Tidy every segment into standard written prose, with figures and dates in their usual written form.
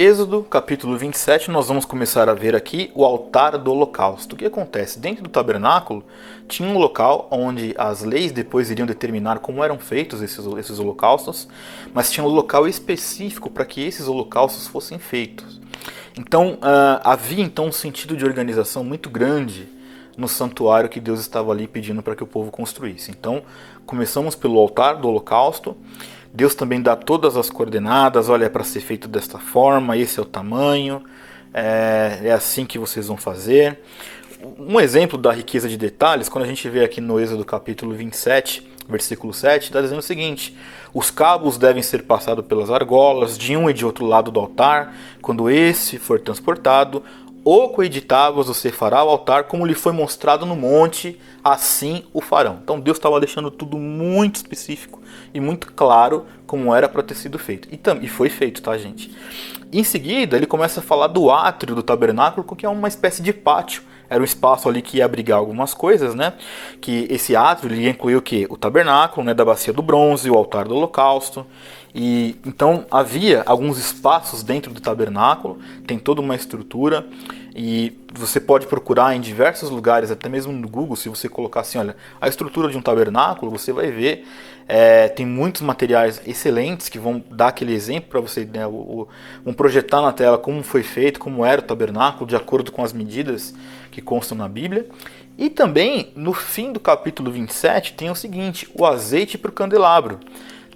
Êxodo, capítulo 27, nós vamos começar a ver aqui o altar do holocausto. O que acontece? Dentro do tabernáculo tinha um local onde as leis depois iriam determinar como eram feitos esses holocaustos, mas tinha um local específico para que esses holocaustos fossem feitos. Então havia então um sentido de organização muito grande no santuário que Deus estava ali pedindo para que o povo construísse. Então começamos pelo altar do holocausto. Deus também dá todas as coordenadas, olha, é para ser feito desta forma, esse é o tamanho, é assim que vocês vão fazer. Um exemplo da riqueza de detalhes, quando a gente vê aqui no Êxodo capítulo 27, versículo 7, está dizendo o seguinte: os cabos devem ser passados pelas argolas, de um e de outro lado do altar, quando esse for transportado, o coeditáveis você fará o altar como lhe foi mostrado no monte, assim o farão. Então Deus estava deixando tudo muito específico e muito claro como era para ter sido feito. E foi feito, tá, gente? Em seguida, ele começa a falar do átrio do tabernáculo, que é uma espécie de pátio. Era um espaço ali que ia abrigar algumas coisas, né? Que esse átrio ia incluir o quê? O tabernáculo, né, da bacia do bronze, o altar do holocausto. E então havia alguns espaços dentro do tabernáculo, tem toda uma estrutura. E você pode procurar em diversos lugares, até mesmo no Google, se você colocar assim, olha, a estrutura de um tabernáculo, você vai ver, tem muitos materiais excelentes que vão dar aquele exemplo para você, né, vão projetar na tela como foi feito, como era o tabernáculo, de acordo com as medidas que constam na Bíblia. E também, no fim do capítulo 27, tem o seguinte: o azeite para o candelabro.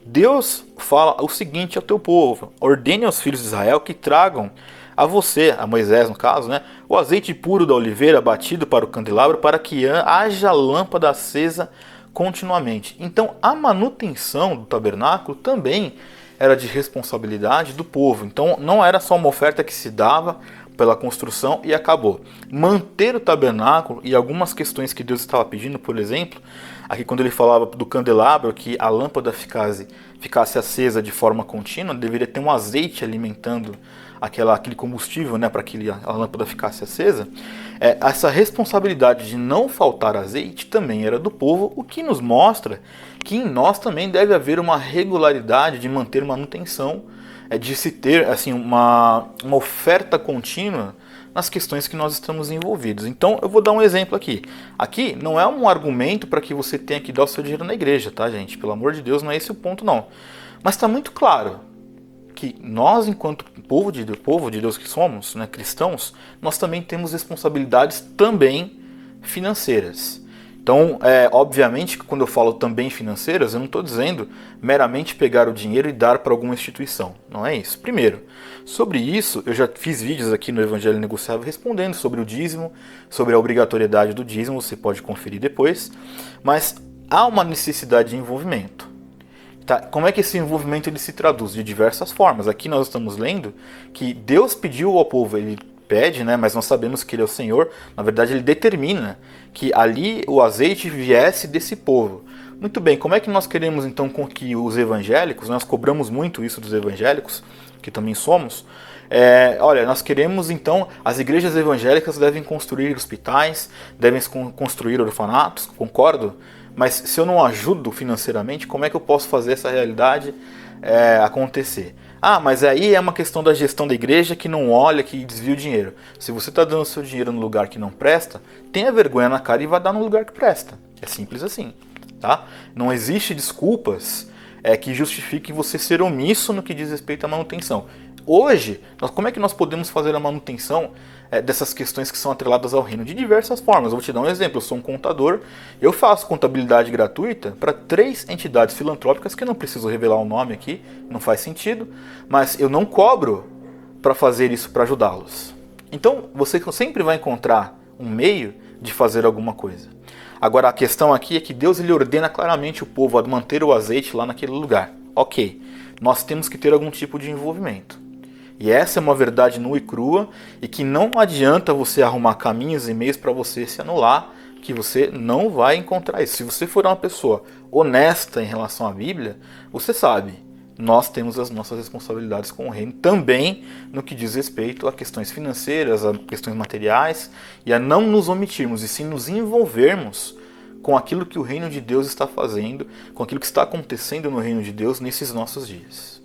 Deus fala o seguinte ao teu povo: ordene aos filhos de Israel que tragam a você, a Moisés no caso, né, o azeite puro da oliveira batido para o candelabro, para que haja lâmpada acesa continuamente. Então a manutenção do tabernáculo também era de responsabilidade do povo. Então não era só uma oferta que se dava pela construção e acabou. Manter o tabernáculo e algumas questões que Deus estava pedindo, por exemplo, aqui quando ele falava do candelabro, que a lâmpada ficasse acesa de forma contínua, deveria ter um azeite alimentando aquele combustível, né, para que a lâmpada ficasse acesa. Essa responsabilidade de não faltar azeite também era do povo, o que nos mostra que em nós também deve haver uma regularidade de manter manutenção, de se ter assim, uma oferta contínua nas questões que nós estamos envolvidos. Então eu vou dar um exemplo aqui. Aqui não é um argumento para que você tenha que dar o seu dinheiro na igreja, tá, gente? Pelo amor de Deus, não é esse o ponto, não. Mas está muito claro que nós, enquanto povo de Deus que somos, né, cristãos, nós também temos responsabilidades também financeiras. Então, obviamente que quando eu falo também financeiras, eu não estou dizendo meramente pegar o dinheiro e dar para alguma instituição. Não é isso. Primeiro, sobre isso, eu já fiz vídeos aqui no Evangelho Negociável respondendo sobre o dízimo, sobre a obrigatoriedade do dízimo, você pode conferir depois. Mas há uma necessidade de envolvimento. Tá, como é que esse envolvimento ele se traduz? De diversas formas. Aqui nós estamos lendo que Deus pediu ao povo, ele pede, né, mas nós sabemos que ele é o Senhor. Na verdade, ele determina que ali o azeite viesse desse povo. Muito bem, como é que nós queremos então com que os evangélicos, nós cobramos muito isso dos evangélicos, que também somos, olha, nós queremos então, as igrejas evangélicas devem construir hospitais, devem construir orfanatos, concordo? Mas se eu não ajudo financeiramente, como é que eu posso fazer essa realidade acontecer? Ah, mas aí é uma questão da gestão da igreja que não olha, que desvia o dinheiro. Se você está dando seu dinheiro no lugar que não presta, tenha vergonha na cara e vá dar no lugar que presta. É simples assim, tá? Não existe desculpas que justifiquem você ser omisso no que diz respeito à manutenção. Hoje, como é que nós podemos fazer a manutenção dessas questões que são atreladas ao reino? De diversas formas. Eu vou te dar um exemplo. Eu sou um contador, eu faço contabilidade gratuita para 3 entidades filantrópicas, que eu não preciso revelar o nome aqui, não faz sentido, mas eu não cobro para fazer isso para ajudá-los. Então, você sempre vai encontrar um meio de fazer alguma coisa. Agora, a questão aqui é que Deus ele ordena claramente o povo a manter o azeite lá naquele lugar. Ok, nós temos que ter algum tipo de envolvimento. E essa é uma verdade nua e crua, e que não adianta você arrumar caminhos e meios para você se anular, que você não vai encontrar isso. Se você for uma pessoa honesta em relação à Bíblia, você sabe, nós temos as nossas responsabilidades com o reino, também no que diz respeito a questões financeiras, a questões materiais, e a não nos omitirmos, e sim nos envolvermos com aquilo que o reino de Deus está fazendo, com aquilo que está acontecendo no reino de Deus nesses nossos dias.